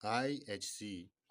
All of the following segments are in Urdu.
IHC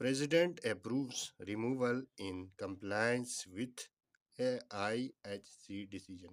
President approves removal in compliance with IHC decision.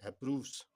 approves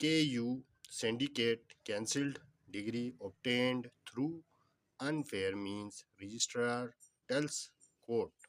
KU syndicate cancelled degree obtained through unfair means, registrar tells court।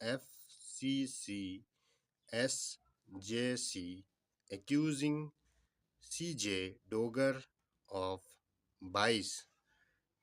FCC SJC accusing CJ Dogar of bias।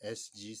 SGC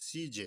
CJ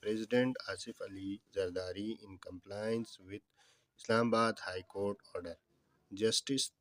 President Asif Ali Zardari in compliance with Islamabad High Court order. Justice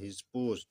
his post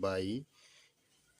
by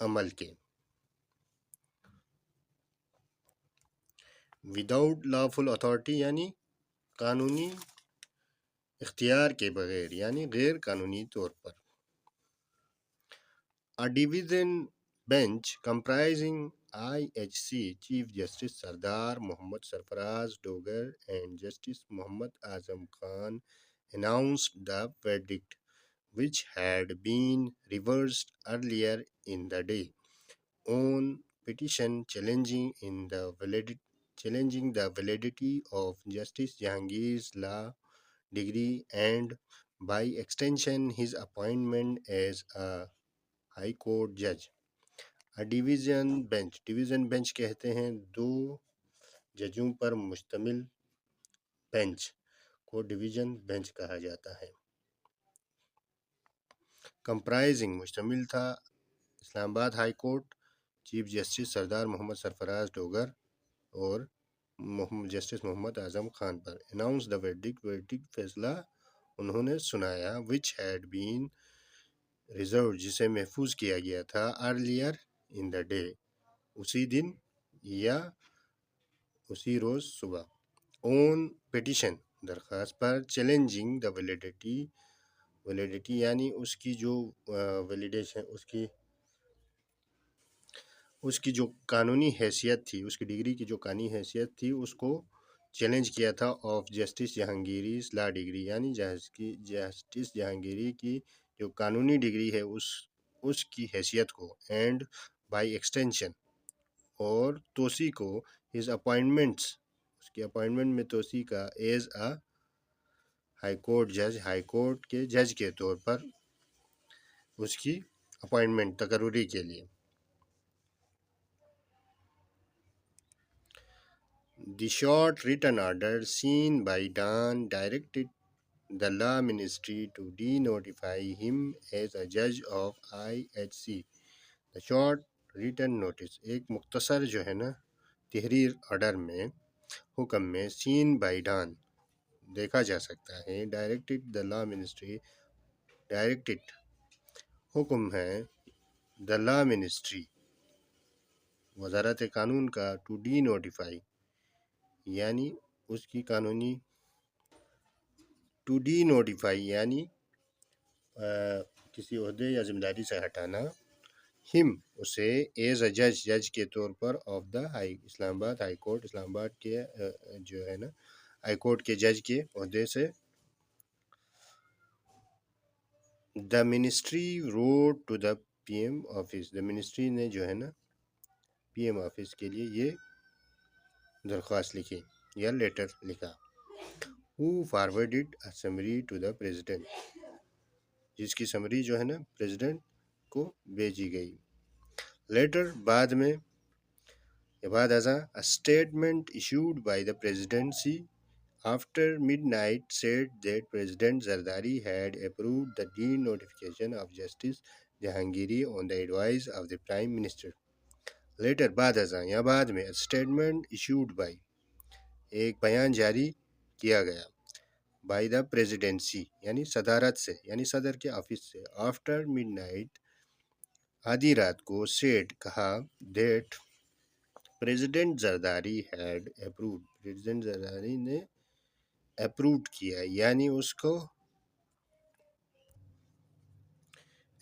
عمل کے. وداؤٹ لافل اتھارٹی یعنی قانونی اختیار کے بغیر یعنی غیر قانونی طور پر. A division bench comprising IHC Chief Justice Sardar Mohammad Sarfaraz Dogar and Justice Muhammad Azam Khan announced the verdict, which had been reversed earlier in the day, on petition challenging the validity of Justice Jahangir's law degree and, by extension, his appointment as a high court جج. ڈویژن بینچ کہتے ہیں 2 ججوں پر مشتمل بینچ کو ڈویژن بینچ کہا جاتا ہے. کمپرائزنگ مشتمل تھا اسلام آباد ہائی کورٹ چیف جسٹس سردار محمد سرفراز ڈوگر اور جسٹس محمد اعظم خان پر. اناؤنس دا verdict فیصلہ انہوں نے سنایا. which had been reserved جسے محفوظ کیا گیا تھا. earlier in the day اسی دن یا اسی روز صبح. on petition درخواست پر. challenging the validity یعنی اس کی جو ویلیڈیشن اس کی جو قانونی حیثیت تھی، اس کی ڈگری کی جو قانونی حیثیت تھی اس کو چیلنج کیا تھا. آف جسٹس جہانگیریز لا ڈگری یعنی جسٹس جہانگیری کی جو قانونی ڈگری ہے اس کی حیثیت کو. اینڈ بائی ایکسٹینشن اور توسیع کو. ہز اپوائنٹمنٹس اس کی اپوائنٹمنٹ میں توسیع کا. ایز اے ہائی کورٹ جج ہائی کورٹ کے جج کے طور پر اس کی اپوائنٹمنٹ تقرری کے لیے. The short written order seen by Don directed the Law Ministry to denotify him as a judge of IHC. The short written notice ایک مختصر جو ہے نا تحریر آرڈر میں حکم میں seen by Don دیکھا جا سکتا ہے. Directed the Law Ministry directed حکم ہے the Law Ministry وزارت قانون کا to denotify یعنی اس کی قانونی ٹو ڈی نوٹیفائی یعنی کسی عہدے یا ذمہ داری سے ہٹانا. ہم اسے ایز اے جج کے طور پر of the Islamabad high court اسلام آباد کے جو ہے نا ہائی کورٹ کے جج کے عہدے سے. The ministry wrote to the P M office. The ministry نے جو ہے نا پی ایم آفس کے لیے یہ درخواست لکھی یا لیٹر لکھا. who forwarded a summary to the president جس کی سمری جو ہے نا پریزیڈنٹ کو بھیجی گئی. لیٹر بعد میں ازاں a statement issued by the presidency after midnight said that President Zardari had approved the denotification of Justice Jahangiri on the advice of the Prime Minister. Letter بعد ازاں یا بعد میں statement issued by ایک بیان جاری کیا گیا بائی دا پریزیڈنسی یعنی صدارت سے یعنی صدر کے آفس سے. آفٹر مڈ نائٹ آدھی رات کو. سیٹ کہا. That president Zardari had approved president Zardari نے اپروڈ کیا یعنی اس کو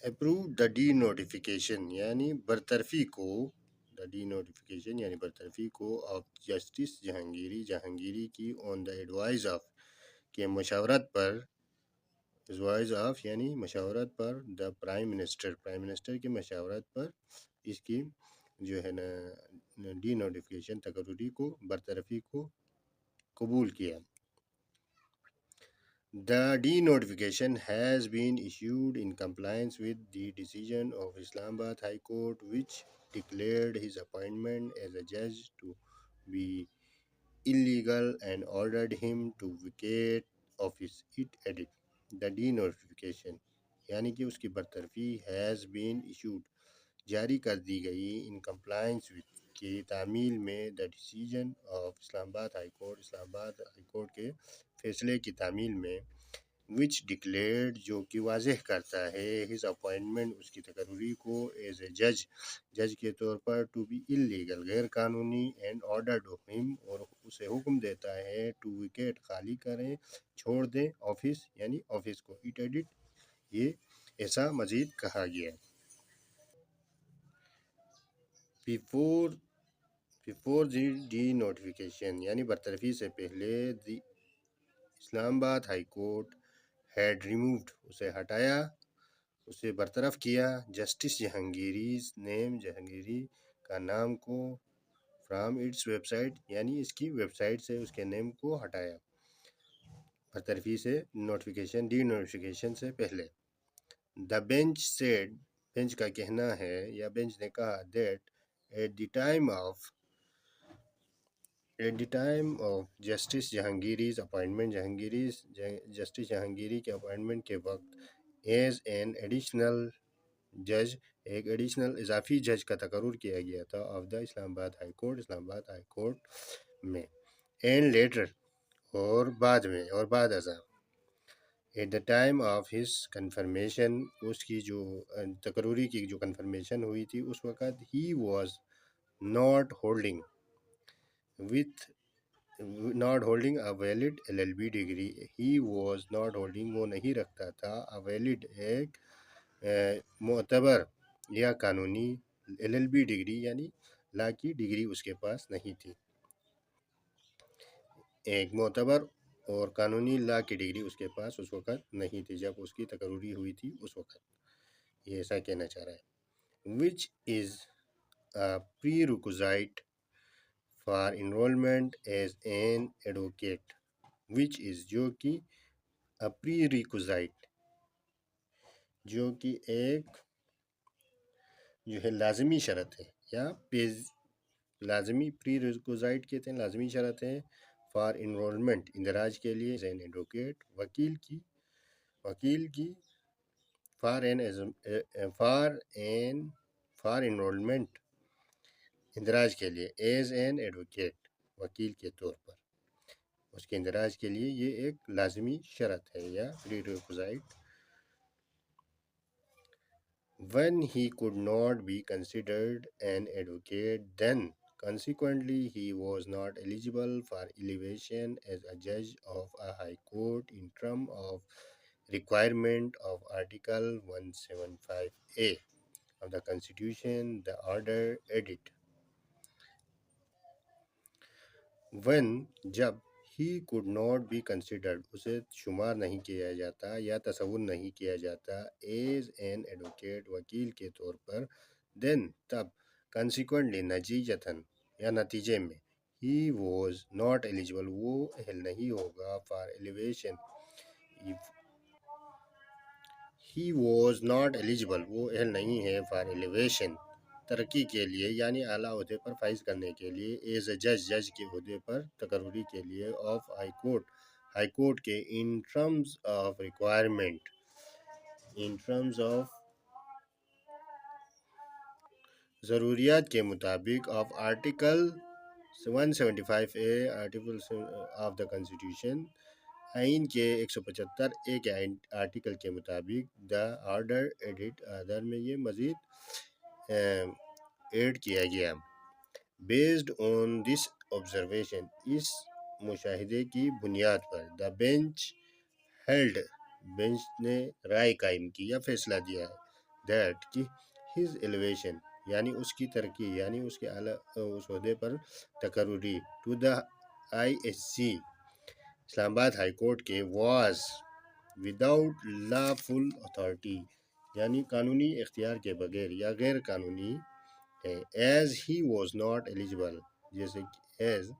اپروڈ دا ڈی نوٹیفیکیشن یعنی برطرفی کو. دا ڈی نوٹیفیکیشن یعنی برطرفی کو آف جسٹس جہانگیری کی آن دا ایڈوائز آف کے مشاورت پر. ایڈوائز آف یعنی مشاورت پر. دا پرائم منسٹر کی مشاورت پر اس کی جو ہے نا ڈی نوٹیفیکیشن تقرری کو برطرفی کو قبول کیا. The denotification has been issued in compliance with the decision of Islamabad High Court, which declared his appointment as a judge to be illegal and ordered him to vacate office. It added, the denotification یعنی کہ اس کی برطرفی has been issued جاری کر دی گئی in compliance with کی تعمیل میں the decision of اسلام آباد ہائی کورٹ اسلام آباد ہائی کورٹ کے فیصلے کی تعمیل میں. وچ ڈکلیئرڈ جو کہ واضح کرتا ہے ہز اپوائنٹمنٹ اس کی تقرری کو ایز اے جج کے طور پر ٹو بی اللیگل غیر قانونی اینڈ آرڈر ٹو ہم اور اسے حکم دیتا ہے ٹو ویکیٹ خالی کریں چھوڑ دیں آفس یعنی آفس کو ایڈٹ یہ ایسا مزید کہا گیا بیفور دی نوٹیفیکیشن یعنی برطرفی سے پہلے دی اسلام آباد ہائی کورٹ ہیڈ ریمووڈ اسے ہٹایا اسے برطرف کیا جسٹس جہانگیری کا نام کو فرام اٹس ویب سائٹ یعنی اس کی ویب سائٹ سے اس کے نیم کو ہٹایا برطرفی سے نوٹیفیکیشن سے پہلے دا بینچ سیڈ بینچ کا کہنا ہے یا بینچ نے کہا that at the time of justice Jahangiri's appointment justice Jahangiri کے اپوائنٹمنٹ کے وقت ایز این ایڈیشنل جج ایک ایڈیشنل اضافی جج کا تقرر کیا گیا تھا of the Islamabad high court میں اینڈ لیٹر اور بعد ازاں at the time of his confirmation اس کی جو تقرری کی جو کنفرمیشن ہوئی تھی اس وقت he was not holding a valid LLB degree وہ نہیں رکھتا تھا a valid ایک معتبر یا قانونی LLB ڈگری یعنی لا کی ڈگری اس کے پاس نہیں تھی ایک معتبر اور قانونی لا کی ڈگری اس کے پاس اس وقت نہیں تھی جب اس کی تقرری ہوئی تھی اس وقت یہ ایسا کہنا چاہ رہا ہے which is a prerequisite for enrollment as an advocate which is جو کہ a prerequisite جو کہ ایک جو ہے لازمی شرط ہے یا لازمی prerequisite کہتے ہیں لازمی شرط ہے for enrollment اندراج کے لیے as an advocate وکیل کی for enrollment اندراج کے لیے ایز این ایڈوکیٹ وکیل کے طور پر اس کے اندراج کے لیے یہ ایک لازمی شرط ہے یا prerequisite when he could not be considered an advocate then consequently he was not eligible for elevation as a judge of a high court in terms of requirement of article 175A of the constitution the order edit when جب he could not be considered اسے شمار نہیں کیا جاتا یا تصور نہیں کیا جاتا as an advocate وکیل کے طور پر then تب consequently نتیجے میں he was not eligible وہ اہل نہیں ہوگا for elevation وہ اہل نہیں ہے for elevation ترقی کے لیے یعنی اعلیٰ عہدے پر فائز کرنے کے لیے ایز اے جج کے عہدے پر تقرری کے لیے آف ہائی کورٹ کے ان ٹرمز آف ضروریات کے مطابق of article 175A of the constitution آئین کے 175A کے آرٹیکل کے مطابق دا آرڈر ایڈٹ آرڈر میں یہ مزید ایڈ کیا گیا بیسڈ آن دس آبزرویشن اس مشاہدے کی بنیاد پر دا بینچ نے رائے قائم کی یا فیصلہ دیا دیٹ کہ ہز ایلیویشن یعنی اس کی ترقی یعنی اس کے اعلیٰ اس عہدے پر تقرری ٹو دا ISC اسلام آباد ہائی کورٹ کے واز وداؤٹ lawful authority یعنی قانونی اختیار کے بغیر یا غیر قانونی ہے as he was not eligible جیسے ایز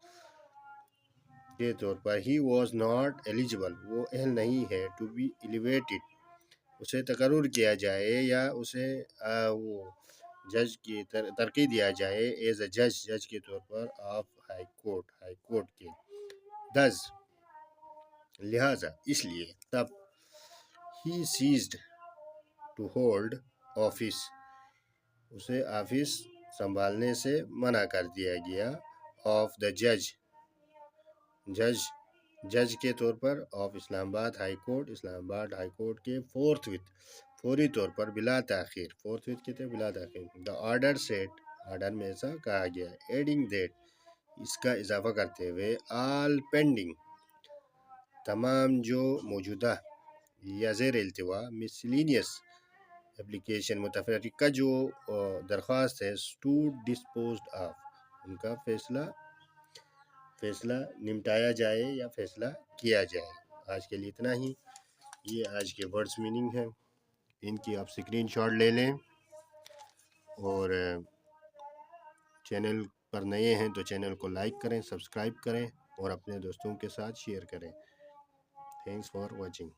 کے طور پر ہی واز ناٹ ایلیجیبل وہ اہل نہیں ہے ٹو بی ایلیویٹڈ اسے تقرر کیا جائے یا اسے وہ جج کی ترقی دیا جائے ایز اے جج کے طور پر آف ہائی کورٹ کے لہذا اس لیے تب ہی سیزڈ ٹو ہولڈ آفس اسے آفس سنبھالنے سے منع کر دیا گیا آف دا جج جج کے طور پر آف اسلام آباد ہائی کورٹ، اسلام آباد ہائی کورٹ کے فورتھ وتھ فوری طور پر بلا تاخیر، فورتھ وتھ کہتے ہیں بلا تاخیر، دا آرڈر سیٹ، آرڈر میں ایسا کہا گیا ہے، ایڈنگ دیٹ، اس کا اضافہ کرتے ہوئے، آل پینڈنگ، تمام جو موجودہ یا زیر التوا، مسلینیس اپلیکیشن، متفرقہ جو درخواست ہے، ٹو ڈسپوزڈ آف، ان کا فیصلہ نمٹایا جائے یا فیصلہ کیا جائے۔ آج کے لیے اتنا ہی، یہ آج کے ورڈز میننگ ہیں، ان کی آپ اسکرین شاٹ لے لیں، اور چینل پر نئے ہیں تو چینل کو لائک کریں، سبسکرائب کریں، اور اپنے دوستوں کے ساتھ شیئر کریں۔ Thanks for watching.